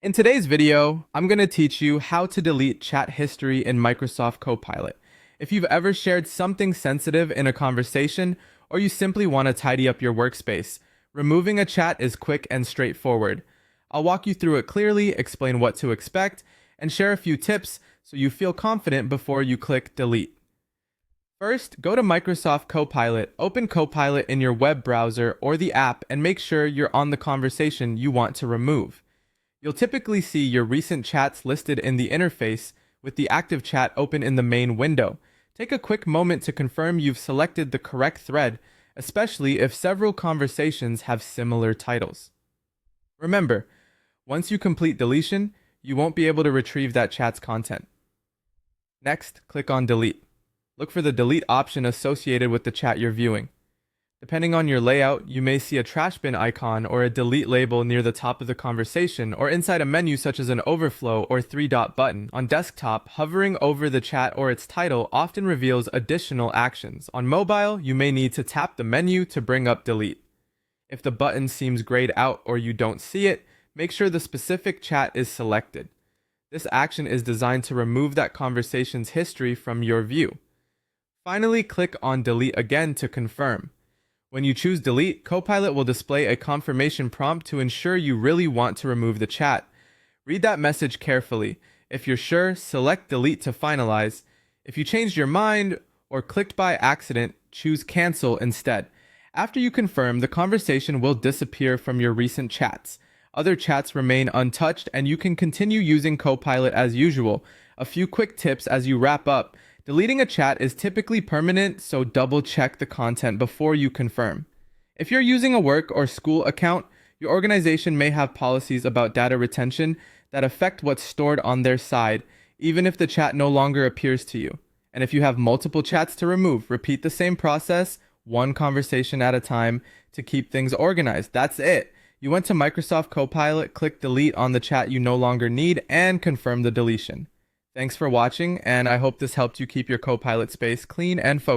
In today's video, I'm going to teach you how to delete chat history in Microsoft Copilot. If you've ever shared something sensitive in a conversation, or you simply want to tidy up your workspace, removing a chat is quick and straightforward. I'll walk you through it clearly, explain what to expect, and share a few tips so you feel confident before you click delete. First, go to Microsoft Copilot, open Copilot in your web browser or the app, and make sure you're on the conversation you want to remove. You'll typically see your recent chats listed in the interface with the active chat open in the main window. Take a quick moment to confirm you've selected the correct thread, especially if several conversations have similar titles. Remember, once you complete deletion, you won't be able to retrieve that chat's content. Next, click on Delete. Look for the delete option associated with the chat you're viewing. Depending on your layout, you may see a trash bin icon or a delete label near the top of the conversation or inside a menu such as an overflow or three-dot button. On desktop, hovering over the chat or its title often reveals additional actions. On mobile, you may need to tap the menu to bring up delete. If the button seems grayed out or you don't see it, make sure the specific chat is selected. This action is designed to remove that conversation's history from your view. Finally, click on delete again to confirm. When you choose delete, Copilot will display a confirmation prompt to ensure you really want to remove the chat. Read that message carefully. If you're sure, select delete to finalize. If you changed your mind or clicked by accident, choose cancel instead. After you confirm, the conversation will disappear from your recent chats. Other chats remain untouched and you can continue using Copilot as usual. A few quick tips as you wrap up. Deleting a chat is typically permanent, so double check the content before you confirm. If you're using a work or school account, your organization may have policies about data retention that affect what's stored on their side, even if the chat no longer appears to you. And if you have multiple chats to remove, repeat the same process, one conversation at a time, to keep things organized. That's it. You went to Microsoft Copilot, click delete on the chat you no longer need, and confirm the deletion. Thanks for watching, and I hope this helped you keep your Copilot space clean and focused.